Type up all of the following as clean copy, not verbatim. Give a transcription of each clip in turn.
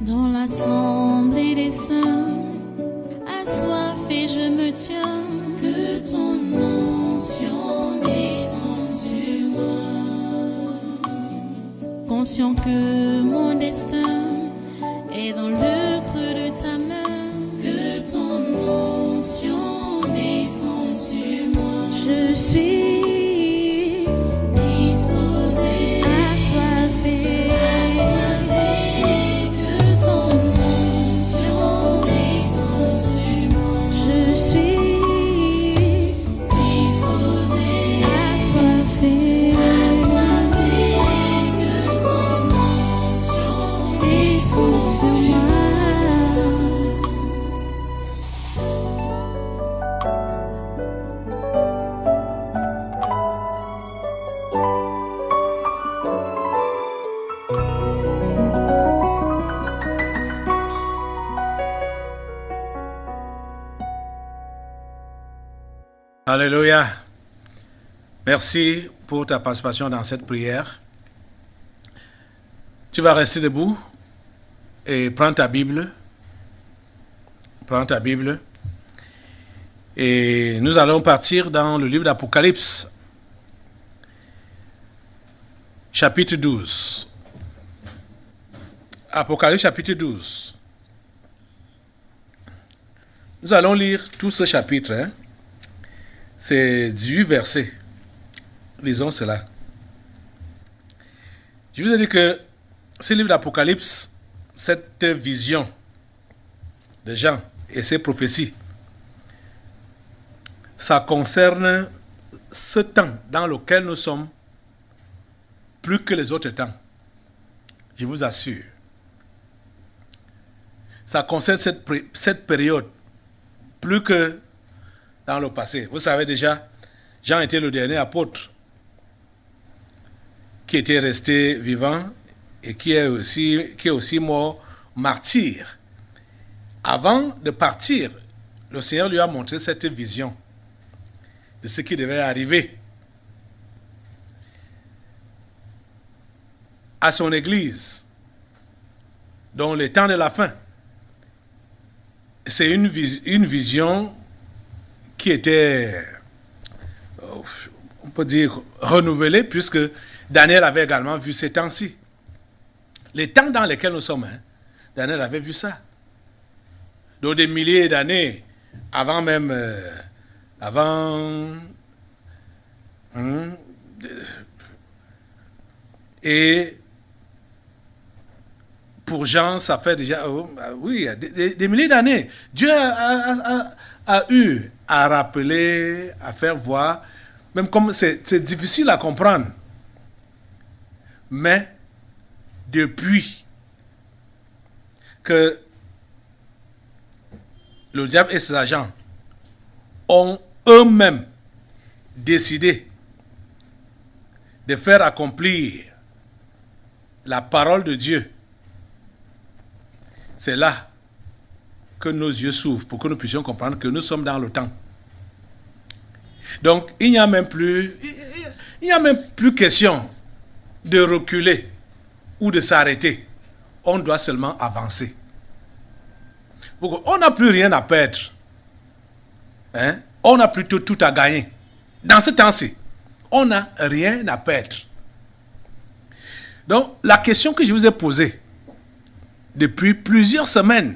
Dans l'assemblée des saints, assoiffé je me tiens, que ton onction descende sur moi. Conscient que mon destin est dans le creux de ta main, que ton onction descende sur moi. Je suis disposé, assoiffé, que ton onction descende sur moi. Je suis disposé, assoiffé, que ton onction descende sur moi. Alléluia. Merci pour ta participation dans cette prière. Tu vas rester debout et prends ta Bible. Prends ta Bible. Et nous allons partir dans le livre d'Apocalypse, chapitre 12. Apocalypse, chapitre 12. Nous allons lire tout ce chapitre, hein. C'est 18 versets. Lisons cela. Je vous ai dit que ce livre d'Apocalypse, cette vision de Jean et ses prophéties, ça concerne ce temps dans lequel nous sommes plus que les autres temps. Je vous assure. Ça concerne cette période plus que dans le passé. Vous savez déjà, Jean était le dernier apôtre qui était resté vivant et qui est aussi mort martyr. Avant de partir, le Seigneur lui a montré cette vision de ce qui devait arriver à son Église, dans les temps de la fin. C'est une vision qui était, on peut dire, renouvelée, puisque Daniel avait également vu ces temps-ci. Les temps dans lesquels nous sommes, hein, Daniel avait vu ça. Donc des milliers d'années avant même, et pour Jean, ça fait déjà, oui, des milliers d'années. Dieu a eu à rappeler, à faire voir, même comme c'est difficile à comprendre. Mais depuis que le diable et ses agents ont eux-mêmes décidé de faire accomplir la parole de Dieu, c'est là que nos yeux s'ouvrent pour que nous puissions comprendre que nous sommes dans le temps. Donc, il n'y a même plus question de reculer ou de s'arrêter. On doit seulement avancer. On n'a plus rien à perdre. Hein? On a plutôt tout à gagner. Dans ce temps-ci, on n'a rien à perdre. Donc, la question que je vous ai posée depuis plusieurs semaines,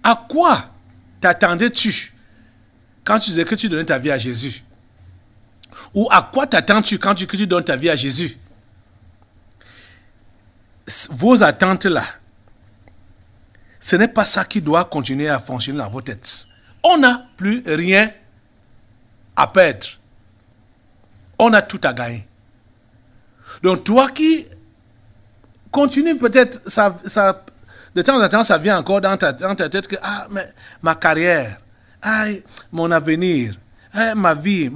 à quoi t'attendais-tu quand tu disais que tu donnais ta vie à Jésus? Ou à quoi t'attends-tu quand tu donnes ta vie à Jésus? Vos attentes-là, ce n'est pas ça qui doit continuer à fonctionner dans vos têtes. On n'a plus rien à perdre. On a tout à gagner. Donc toi qui continue peut-être, de temps en temps, ça vient encore dans ta tête que mais ma carrière, mon avenir, ma vie,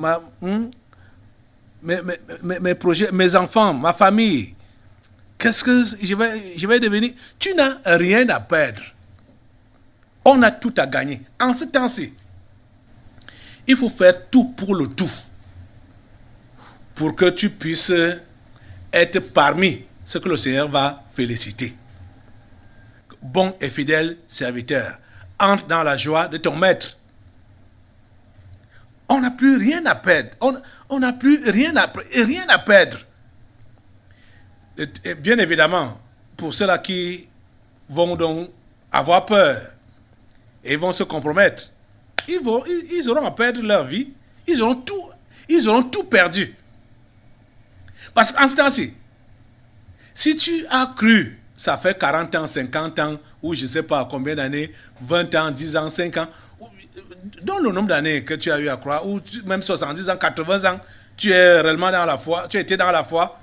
mes projets, mes enfants, ma famille. Qu'est-ce que je vais devenir? Tu n'as rien à perdre. On a tout à gagner. En ce temps-ci, il faut faire tout pour le tout. Pour que tu puisses être parmi ceux que le Seigneur va féliciter. bon et fidèle serviteur. Entre dans la joie de ton maître. On n'a plus rien à perdre. On n'a plus rien à perdre. Et bien évidemment, pour ceux-là qui vont donc avoir peur et vont se compromettre, ils auront à perdre leur vie. Ils auront tout perdu. Parce qu'en ce temps-ci, si tu as cru, ça fait 40 ans, 50 ans, ou je ne sais pas combien d'années, 20 ans, 10 ans, 5 ans, dans le nombre d'années que tu as eu à croire, ou même 70 ans, 80 ans, tu es réellement dans la foi, tu étais dans la foi,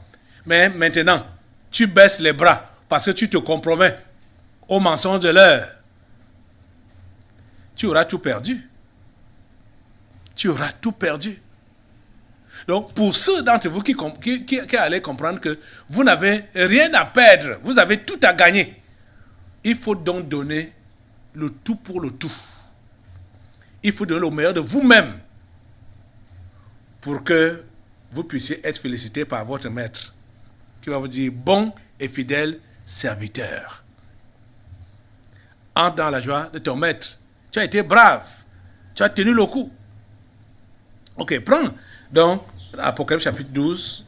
mais maintenant, tu baisses les bras parce que tu te compromets au mensonge de l'heure. Tu auras tout perdu. Tu auras tout perdu. Donc, pour ceux d'entre vous qui allez comprendre que vous n'avez rien à perdre, vous avez tout à gagner, il faut donc donner le tout pour le tout. Il faut donner le meilleur de vous-même pour que vous puissiez être félicité par votre maître qui va vous dire bon et fidèle serviteur. Entre dans la joie de ton maître. Tu as été brave. Tu as tenu le coup. Ok, prends donc Apocalypse chapitre 12.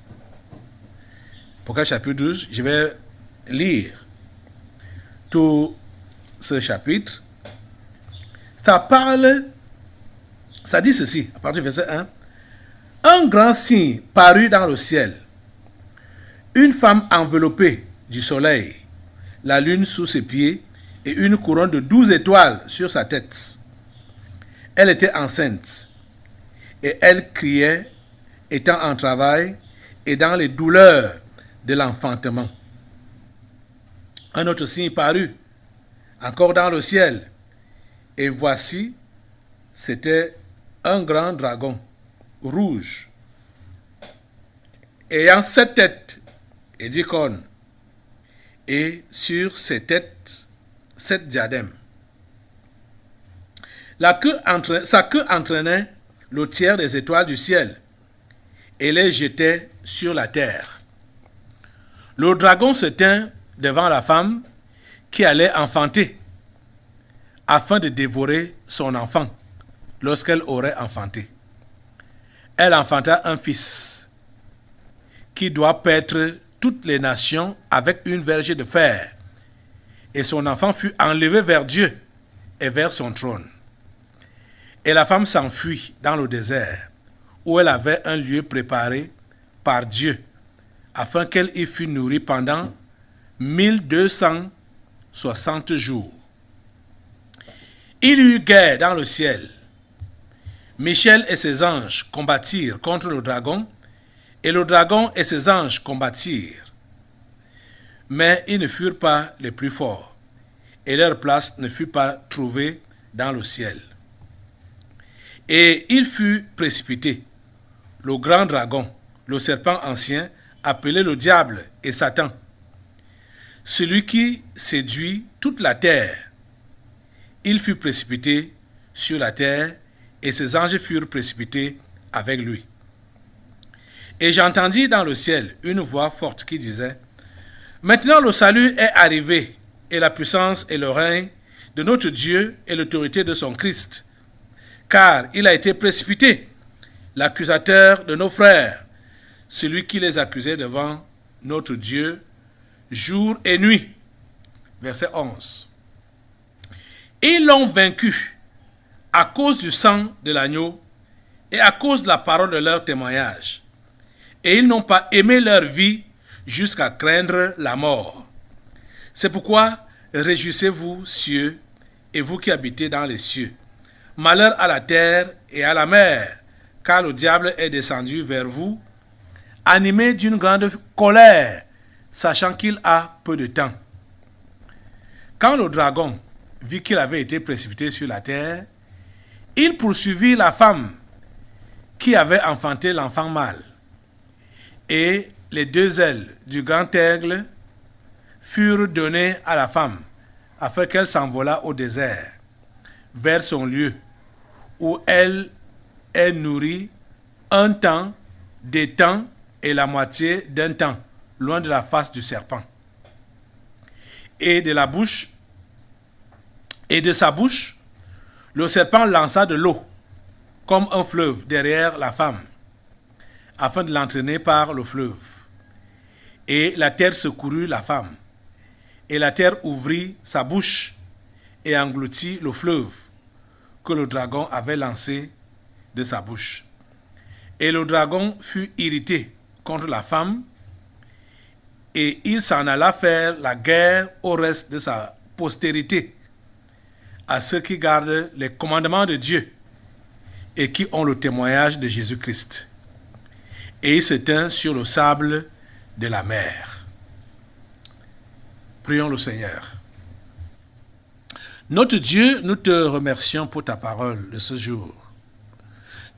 Apocalypse chapitre 12, je vais lire tout ce chapitre. Ça dit ceci, à partir du verset 1. Un grand signe parut dans le ciel. Une femme enveloppée du soleil, la lune sous ses pieds et une couronne de 12 étoiles sur sa tête. Elle était enceinte et elle criait, étant en travail et dans les douleurs de l'enfantement. Un autre signe parut, encore dans le ciel, et voici, c'était un grand dragon, rouge, ayant 7 têtes et 10 cornes, et sur ses têtes 7 diadèmes. Sa queue entraînait le tiers des étoiles du ciel et les jetait sur la terre. Le dragon se tint devant la femme qui allait enfanter, afin de dévorer son enfant lorsqu'elle aurait enfanté. Elle enfanta un fils qui doit paître toutes les nations avec une verge de fer. Et son enfant fut enlevé vers Dieu et vers son trône. Et la femme s'enfuit dans le désert, où elle avait un lieu préparé par Dieu, afin qu'elle y fût nourrie pendant 1260 jours. Il y eut guerre dans le ciel. Michel et ses anges combattirent contre le dragon, et le dragon et ses anges combattirent. Mais ils ne furent pas les plus forts, et leur place ne fut pas trouvée dans le ciel. Et il fut précipité, le grand dragon, le serpent ancien, appelé le diable et Satan, celui qui séduit toute la terre. Il fut précipité sur la terre, et ses anges furent précipités avec lui. Et j'entendis dans le ciel une voix forte qui disait, « Maintenant le salut est arrivé, et la puissance et le règne de notre Dieu et l'autorité de son Christ, car il a été précipité, l'accusateur de nos frères, celui qui les accusait devant notre Dieu jour et nuit. » Verset 11. Ils l'ont vaincu à cause du sang de l'agneau et à cause de la parole de leur témoignage. Et ils n'ont pas aimé leur vie jusqu'à craindre la mort. C'est pourquoi réjouissez-vous, cieux, et vous qui habitez dans les cieux. Malheur à la terre et à la mer, car le diable est descendu vers vous, animé d'une grande colère, sachant qu'il a peu de temps. Quand le dragon vit qu'il avait été précipité sur la terre, il poursuivit la femme qui avait enfanté l'enfant mâle. Et les 2 ailes du grand aigle furent données à la femme, afin qu'elle s'envolât au désert, vers son lieu, où elle est nourrie un temps, des temps et la moitié d'un temps, loin de la face du serpent. Et de la bouche Et de sa bouche, le serpent lança de l'eau, comme un fleuve, derrière la femme, afin de l'entraîner par le fleuve. Et la terre secourut la femme. Et la terre ouvrit sa bouche et engloutit le fleuve que le dragon avait lancé de sa bouche. Et le dragon fut irrité contre la femme, et il s'en alla faire la guerre au reste de sa postérité, à ceux qui gardent les commandements de Dieu et qui ont le témoignage de Jésus-Christ. Et il se tint sur le sable de la mer. Prions le Seigneur. Notre Dieu, nous te remercions pour ta parole de ce jour.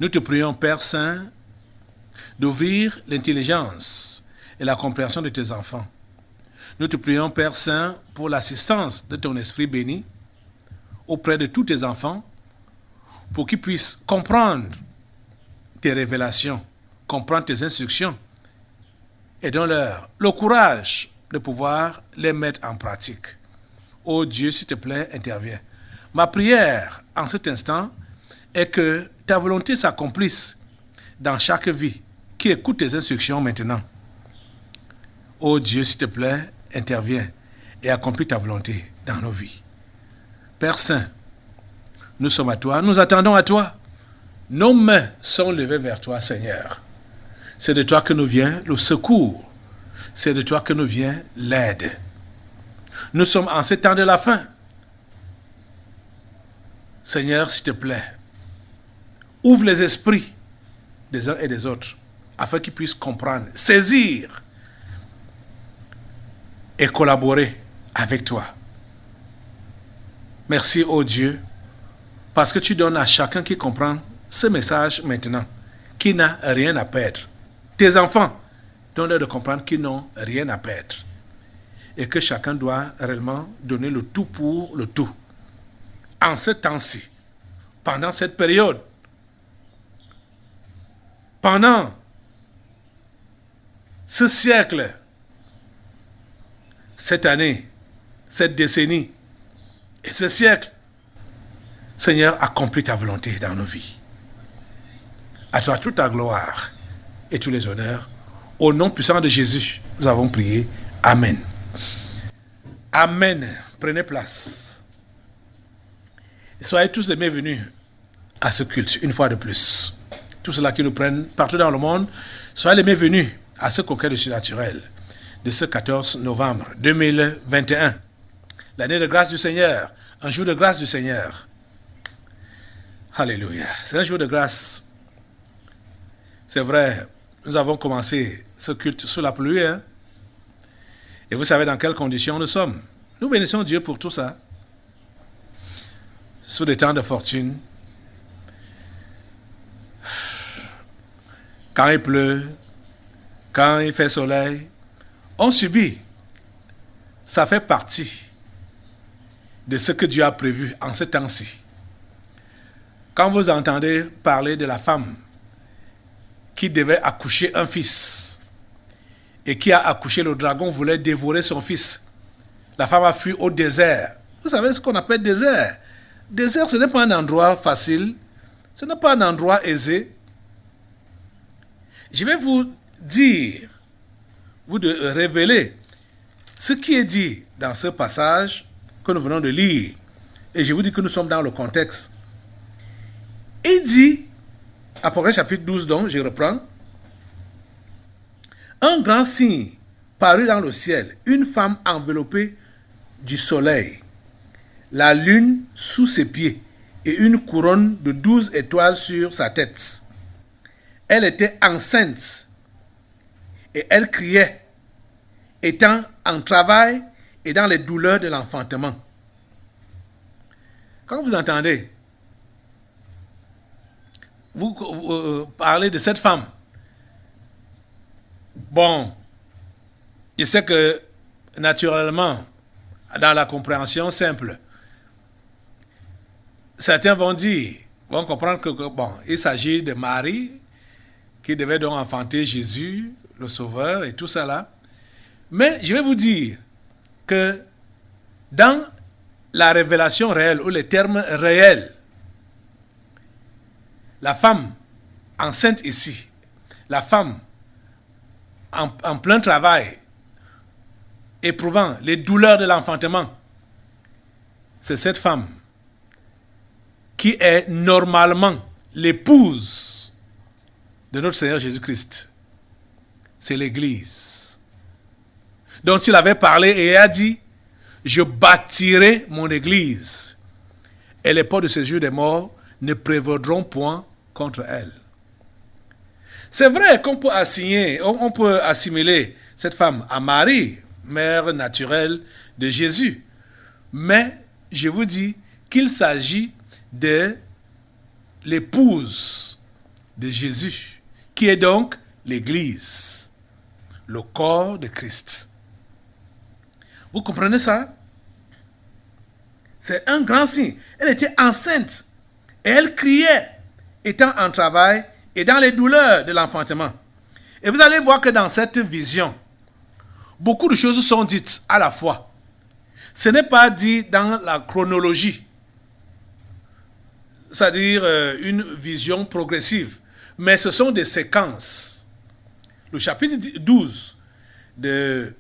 Nous te prions, Père Saint, d'ouvrir l'intelligence et la compréhension de tes enfants. Nous te prions, Père Saint, pour l'assistance de ton Esprit béni auprès de tous tes enfants, pour qu'ils puissent comprendre tes révélations, comprendre tes instructions, et donne-leur le courage de pouvoir les mettre en pratique. Oh Dieu, s'il te plaît, interviens. Ma prière en cet instant est que ta volonté s'accomplisse dans chaque vie qui écoute tes instructions maintenant. Oh Dieu, s'il te plaît, interviens et accomplis ta volonté dans nos vies. Père Saint, nous sommes à toi, nous attendons à toi. Nos mains sont levées vers toi, Seigneur. C'est de toi que nous vient le secours. C'est de toi que nous vient l'aide. Nous sommes en ce temps de la fin. Seigneur, s'il te plaît, ouvre les esprits des uns et des autres afin qu'ils puissent comprendre, saisir et collaborer avec toi. Merci, ô Dieu, parce que tu donnes à chacun qui comprend ce message maintenant, qui n'a rien à perdre. Tes enfants, donne-leur de comprendre qu'ils n'ont rien à perdre. Et que chacun doit réellement donner le tout pour le tout. En ce temps-ci, pendant cette période, pendant ce siècle, cette année, cette décennie et ce siècle, Seigneur, accomplis ta volonté dans nos vies. À toi toute la gloire et tous les honneurs. Au nom puissant de Jésus, nous avons prié. Amen. Amen. Prenez place. Soyez tous les bienvenus à ce culte, une fois de plus. Tous ceux-là qui nous prennent partout dans le monde, soyez les bienvenus à ce congrès du surnaturel de ce 14 novembre 2021. L'année de grâce du Seigneur, un jour de grâce du Seigneur. Alléluia. C'est un jour de grâce. C'est vrai, nous avons commencé ce culte sous la pluie, hein? Et vous savez dans quelles conditions nous sommes. Nous bénissons Dieu pour tout ça. Sous des temps de fortune, quand il pleut, quand il fait soleil, on subit. Ça fait partie de ce que Dieu a prévu en ce temps-ci. Quand vous entendez parler de la femme qui devait accoucher un fils et qui a accouché, le dragon voulait dévorer son fils. La femme a fui au désert. Vous savez ce qu'on appelle désert? Désert, ce n'est pas un endroit facile, ce n'est pas un endroit aisé. Je vais vous dire, vous de révéler ce qui est dit dans ce passage que nous venons de lire. Et je vous dis que nous sommes dans le contexte. Il dit, Apocalypse chapitre 12 donc, je reprends, un grand signe parut dans le ciel, une femme enveloppée du soleil, la lune sous ses pieds et une couronne de 12 étoiles sur sa tête. Elle était enceinte et elle criait, étant en travail et dans les douleurs de l'enfantement. Quand vous entendez, vous parlez de cette femme, bon, je sais que naturellement, dans la compréhension simple, certains vont dire, vont comprendre que bon, il s'agit de Marie qui devait donc enfanter Jésus, le Sauveur et tout ça là. Mais je vais vous dire que dans la révélation réelle ou les termes réels. La femme enceinte ici, la femme en plein travail, éprouvant les douleurs de l'enfantement, c'est cette femme qui est normalement l'épouse de notre Seigneur Jésus-Christ. C'est l'Église. Donc il avait parlé et il a dit, je bâtirai mon Église et les portes de ce jour des morts ne prévaudront point contre elle. C'est vrai qu'on peut on peut assimiler cette femme à Marie, mère naturelle de Jésus. Mais je vous dis qu'il s'agit de l'épouse de Jésus, qui est donc l'Église, le corps de Christ. Vous comprenez ça? C'est un grand signe. Elle était enceinte et elle criait, étant en travail et dans les douleurs de l'enfantement. Et vous allez voir que dans cette vision, beaucoup de choses sont dites à la fois. Ce n'est pas dit dans la chronologie, c'est-à-dire une vision progressive, mais ce sont des séquences. Le chapitre 12 de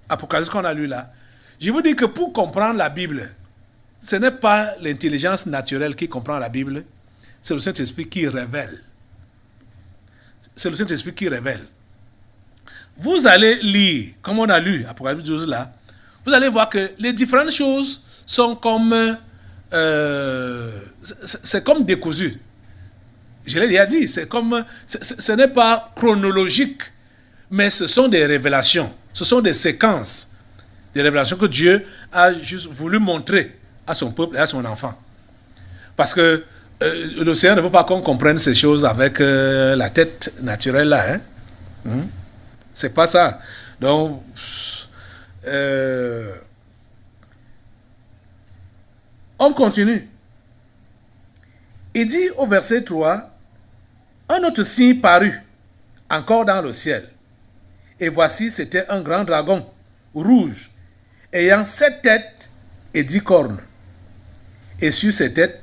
Apocalypse qu'on a lu là, je vous dis que pour comprendre la Bible, ce n'est pas l'intelligence naturelle qui comprend la Bible, c'est le Saint-Esprit qui révèle. C'est le Saint-Esprit qui révèle. Vous allez lire, comme on a lu Apocalypse 12 là, vous allez voir que les différentes choses sont comme... c'est comme décousu. Je l'ai déjà dit, ce n'est pas chronologique, mais ce sont des révélations, ce sont des séquences, des révélations que Dieu a juste voulu montrer à son peuple et à son enfant. Parce que le Seigneur ne veut pas qu'on comprenne ces choses avec la tête naturelle là. C'est pas ça. Donc, on continue. Il dit au verset 3, un autre signe parut encore dans le ciel. Et voici, c'était un grand dragon rouge, ayant 7 têtes et 10 cornes. Et sur ses têtes,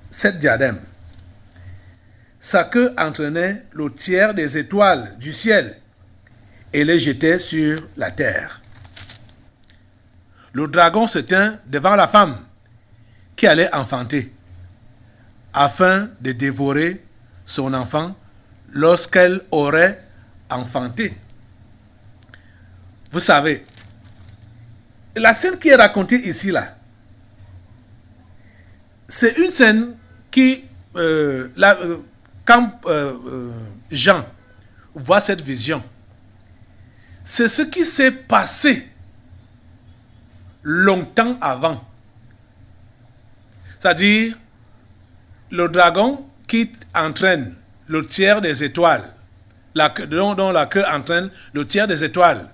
7 diadèmes. Sa queue entraînait le tiers des étoiles du ciel et les jetait sur la terre. Le dragon se tint devant la femme qui allait enfanter, afin de dévorer son enfant lorsqu'elle aurait enfanté. Vous savez, la scène qui est racontée ici, là, c'est une scène qui, quand Jean voit cette vision, c'est ce qui s'est passé longtemps avant. C'est-à-dire, le dragon qui entraîne le tiers des étoiles, dont la queue entraîne le tiers des étoiles.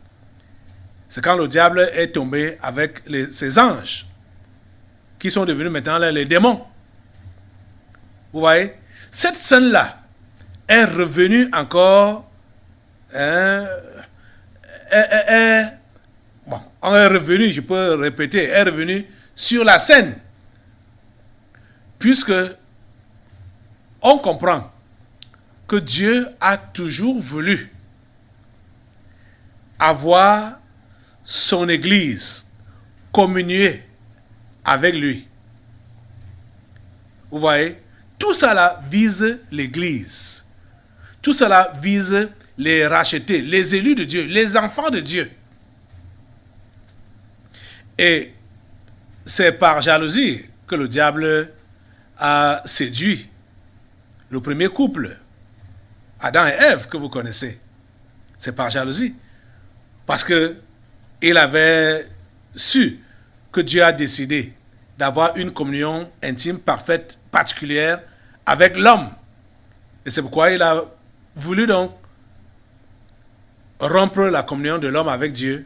C'est quand le diable est tombé avec ses anges, qui sont devenus maintenant les démons. Vous voyez? Cette scène-là est revenue encore. On est revenu, je peux répéter, est revenu sur la scène. Puisque on comprend que Dieu a toujours voulu avoir son Église communier avec lui. Vous voyez, tout cela vise l'Église. Tout cela vise les rachetés, les élus de Dieu, les enfants de Dieu. Et c'est par jalousie que le diable a séduit le premier couple, Adam et Ève, que vous connaissez. C'est par jalousie. Parce que il avait su que Dieu a décidé d'avoir une communion intime, parfaite, particulière avec l'homme. Et c'est pourquoi il a voulu donc rompre la communion de l'homme avec Dieu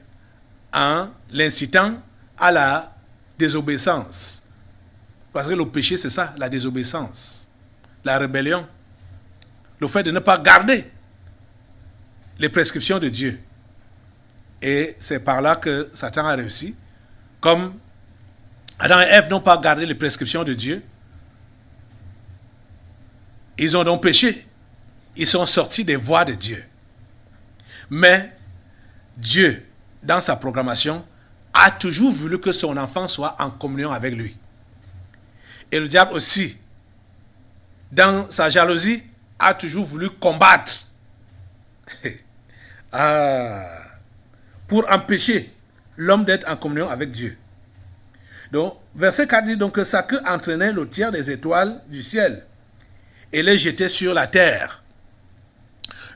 en l'incitant à la désobéissance. Parce que le péché, c'est ça, la désobéissance, la rébellion, le fait de ne pas garder les prescriptions de Dieu. Et c'est par là que Satan a réussi, comme Adam et Ève n'ont pas gardé les prescriptions de Dieu. Ils ont donc péché. Ils sont sortis des voies de Dieu. Mais Dieu, dans sa programmation, a toujours voulu que son enfant soit en communion avec lui. Et le diable aussi, dans sa jalousie, a toujours voulu combattre pour empêcher l'homme d'être en communion avec Dieu. Donc, verset 4 dit donc que sa queue entraînait le tiers des étoiles du ciel et les jetait sur la terre.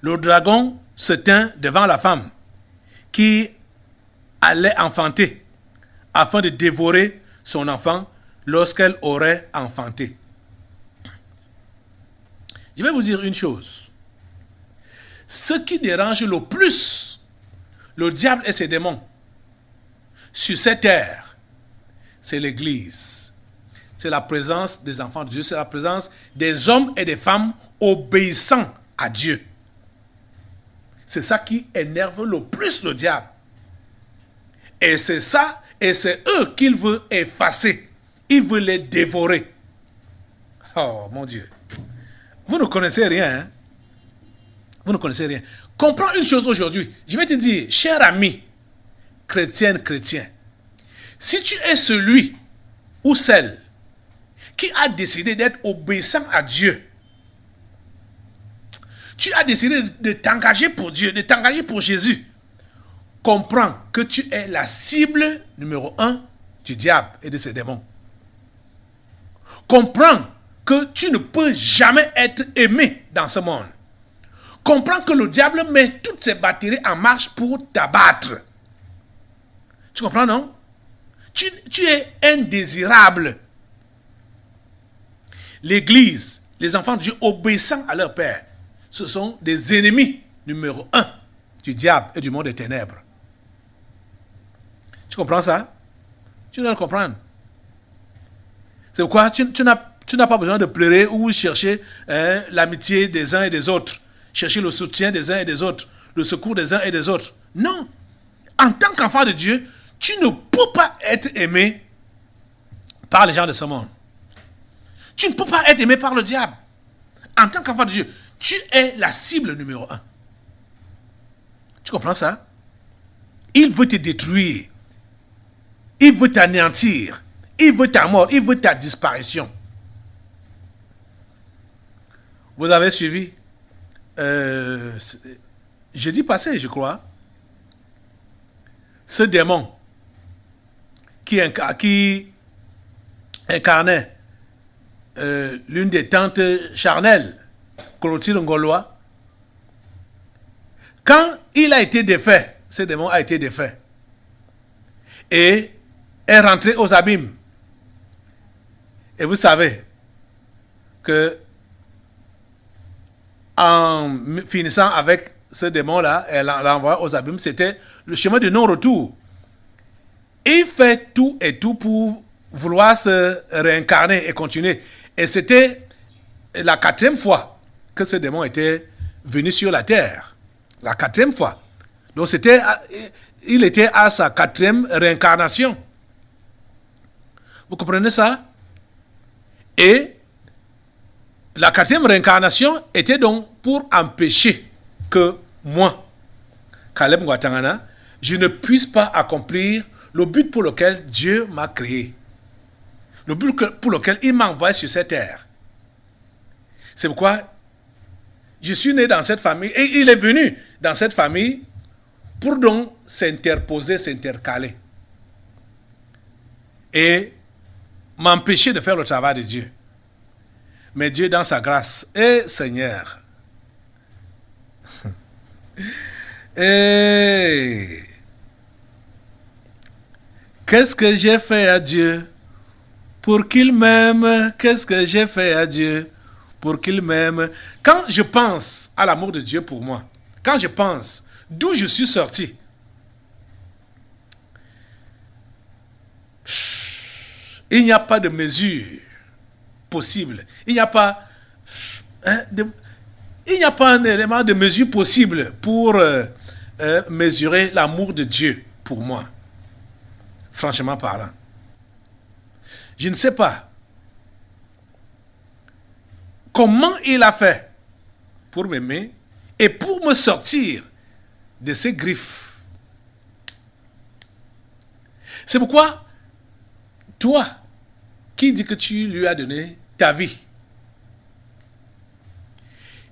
Le dragon se tint devant la femme qui allait enfanter afin de dévorer son enfant lorsqu'elle aurait enfanté. Je vais vous dire une chose. Ce qui dérange le plus le diable et ses démons sur cette terre, c'est l'Église. C'est la présence des enfants de Dieu, c'est la présence des hommes et des femmes obéissants à Dieu. C'est ça qui énerve le plus le diable. Et c'est ça, et c'est eux qu'il veut effacer. Il veut les dévorer. Oh mon Dieu. Vous ne connaissez rien, hein? Vous ne connaissez rien. Comprends une chose aujourd'hui. Je vais te dire, cher ami, chrétienne, chrétien, si tu es celui ou celle qui a décidé d'être obéissant à Dieu, tu as décidé de t'engager pour Dieu, de t'engager pour Jésus, comprends que tu es la cible numéro 1 du diable et de ses démons. Comprends que tu ne peux jamais être aimé dans ce monde. Comprends que le diable met toutes ses batteries en marche pour t'abattre. Tu comprends, non? Tu es indésirable. L'Église, les enfants de Dieu obéissant à leur Père, ce sont des ennemis numéro 1 du diable et du monde des ténèbres. Tu comprends ça? Tu dois le comprendre. C'est pourquoi tu n'as pas besoin de pleurer ou chercher l'amitié des uns et des autres, chercher le soutien des uns et des autres, le secours des uns et des autres. Non. En tant qu'enfant de Dieu, tu ne peux pas être aimé par les gens de ce monde. Tu ne peux pas être aimé par le diable. En tant qu'enfant de Dieu, tu es la cible numéro 1. Tu comprends ça? Il veut te détruire. Il veut t'anéantir. Il veut ta mort. Il veut ta disparition. Vous avez suivi jeudi passé, je crois, ce démon qui incarnait l'une des tantes charnelles, Clotilde Ngoloa. Quand il a été défait, ce démon a été défait et est rentré aux abîmes. Et vous savez que en finissant avec ce démon-là, elle l'a envoyé aux abîmes, c'était le chemin de non-retour. Il fait tout et tout pour vouloir se réincarner et continuer. Et c'était la 4e fois que ce démon était venu sur la terre. La 4e fois. Donc il était à sa 4e réincarnation. Vous comprenez ça? Et la 4e réincarnation était donc pour empêcher que moi, Caleb Ngwatangana, je ne puisse pas accomplir le but pour lequel Dieu m'a créé. Le but pour lequel il m'a envoyé sur cette terre. C'est pourquoi je suis né dans cette famille et il est venu dans cette famille pour donc s'interposer, s'intercaler et m'empêcher de faire le travail de Dieu. Mais Dieu, dans sa grâce, Seigneur, qu'est-ce que j'ai fait à Dieu pour qu'il m'aime? Qu'est-ce que j'ai fait à Dieu pour qu'il m'aime? Quand je pense à l'amour de Dieu pour moi, quand je pense d'où je suis sorti, il n'y a pas de mesure possible. Il n'y a pas un élément de mesure possible pour mesurer l'amour de Dieu pour moi. Franchement parlant. Je ne sais pas comment il a fait pour m'aimer et pour me sortir de ces griffes. C'est pourquoi, toi, qui dis que tu lui as donné ta vie,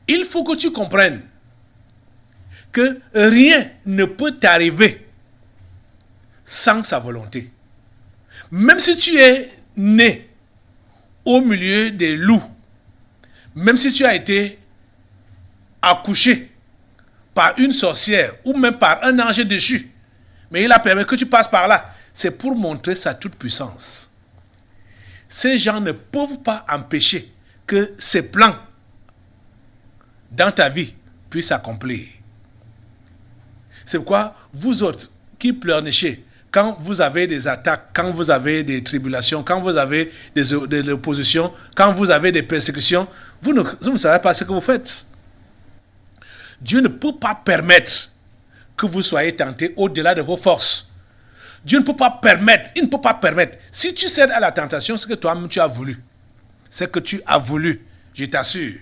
il faut que tu comprennes que rien ne peut t'arriver sans sa volonté. Même si tu es né au milieu des loups, même si tu as été accouché par une sorcière ou même par un ange déchu, mais il a permis que tu passes par là, c'est pour montrer sa toute-puissance. Ces gens ne peuvent pas empêcher que ces plans dans ta vie puissent s'accomplir. C'est pourquoi vous autres qui pleurnichez, quand vous avez des attaques, quand vous avez des tribulations, quand vous avez des oppositions, quand vous avez des persécutions, vous ne savez pas ce que vous faites. Dieu ne peut pas permettre que vous soyez tentés au-delà de vos forces. Dieu ne peut pas permettre, il ne peut pas permettre. Si tu cèdes à la tentation, c'est que toi-même tu as voulu. C'est que tu as voulu, je t'assure.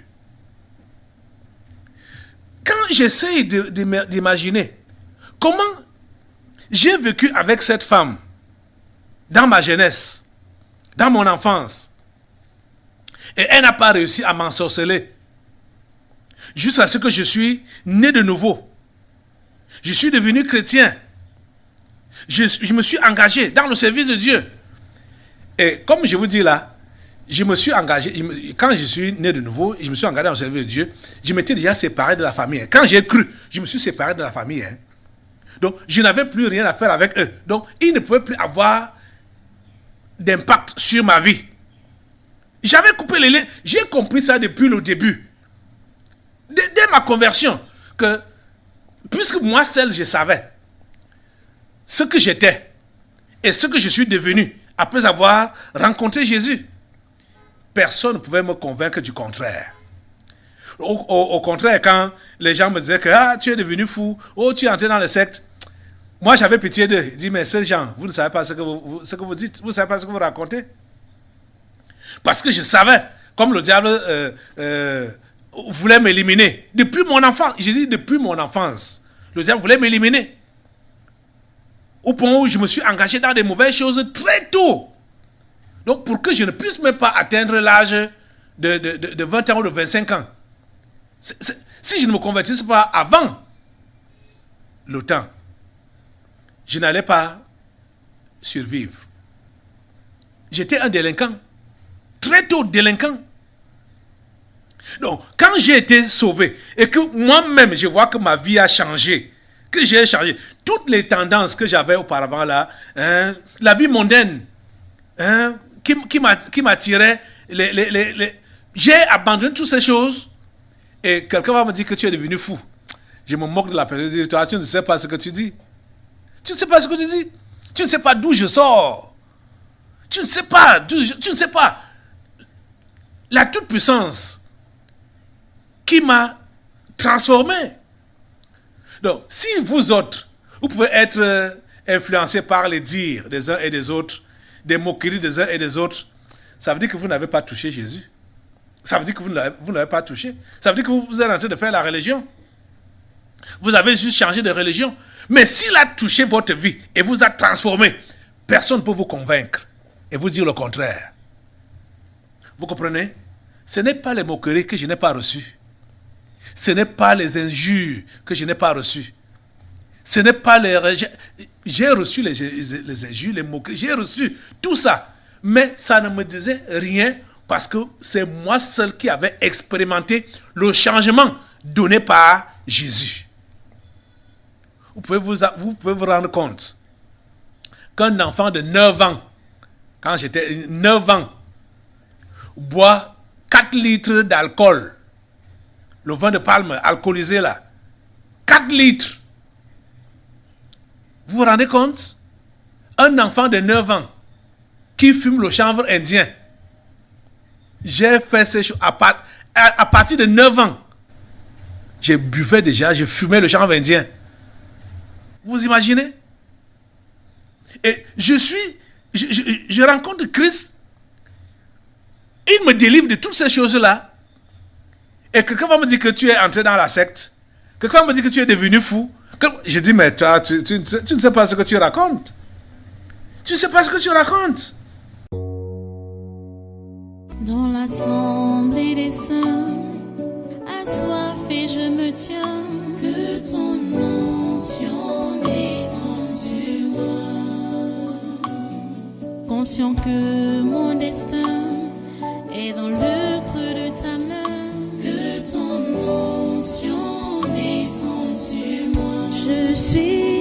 Quand j'essaie d'imaginer comment j'ai vécu avec cette femme dans ma jeunesse, dans mon enfance, et elle n'a pas réussi à m'ensorceler, jusqu'à ce que je suis né de nouveau. Je suis devenu chrétien. Je me suis engagé dans le service de Dieu. Et comme je vous dis là, je me suis engagé, quand je suis né de nouveau, je me suis engagé dans le service de Dieu, je m'étais déjà séparé de la famille. Quand j'ai cru, je me suis séparé de la famille. Donc, je n'avais plus rien à faire avec eux. Donc, ils ne pouvaient plus avoir d'impact sur ma vie. J'avais coupé les liens. J'ai compris ça depuis le début. Dès ma conversion, que puisque moi seul je savais ce que j'étais et ce que je suis devenu après avoir rencontré Jésus, personne ne pouvait me convaincre du contraire. Au contraire, quand les gens me disaient que tu es devenu fou, tu es entré dans le secte, moi j'avais pitié d'eux. Je dis, mais ces gens, vous ne savez pas ce que vous dites, vous ne savez pas ce que vous racontez. Parce que je savais, comme le diable voulait m'éliminer. Depuis mon enfance, j'ai dit depuis mon enfance, le diable voulait m'éliminer. Au point où je me suis engagé dans des mauvaises choses très tôt. Donc pour que je ne puisse même pas atteindre l'âge de 20 ans ou de 25 ans. Si je ne me convertisse pas avant le temps, je n'allais pas survivre. J'étais un délinquant. Très tôt délinquant. Donc, quand j'ai été sauvé et que moi-même, je vois que ma vie a changé, que j'ai changé, toutes les tendances que j'avais auparavant là, la vie mondaine, qui m'attirait, j'ai abandonné toutes ces choses et quelqu'un va me dire que tu es devenu fou. Je me moque de la personne, je dis, toi, tu ne sais pas ce que tu dis. Tu ne sais pas ce que tu dis. Tu ne sais pas d'où je sors. Tu ne sais pas tu ne sais pas la toute-puissance qui m'a transformé. Donc, si vous autres, vous pouvez être influencés par les dires des uns et des autres, des moqueries des uns et des autres, ça veut dire que vous n'avez pas touché Jésus. Ça veut dire que vous n'avez pas touché. Ça veut dire que vous êtes en train de faire la religion. Vous avez juste changé de religion. Mais s'il a touché votre vie et vous a transformé, personne ne peut vous convaincre et vous dire le contraire. Vous comprenez? Ce n'est pas les moqueries que je n'ai pas reçues. Ce n'est pas les injures que je n'ai pas reçues. Ce n'est pas les... J'ai reçu les injures, les moqueries, j'ai reçu tout ça. Mais ça ne me disait rien parce que c'est moi seul qui avais expérimenté le changement donné par Jésus. Vous pouvez vous rendre compte qu'un enfant de 9 ans, quand j'étais 9 ans, boit 4 litres d'alcool, le vin de palme alcoolisé là, 4 litres. Vous vous rendez compte? Un enfant de 9 ans qui fume le chanvre indien. J'ai fait ces choses à partir de 9 ans. Je buvais déjà, je fumais le chanvre indien. Vous imaginez? Et je rencontre Christ Il me délivre de toutes ces choses-là. Et quelqu'un va me dire que tu es entré dans la secte. Quelqu'un va me dire que tu es devenu fou. Je dis, mais toi, tu ne sais pas ce que tu racontes. Tu ne sais pas ce que tu racontes. Dans l'assemblée des saints, assoiffé je me tiens, que ton onction descende sur moi. Conscient que mon destin est dans le creux de ta main, que ton onction descende sur moi. Je suis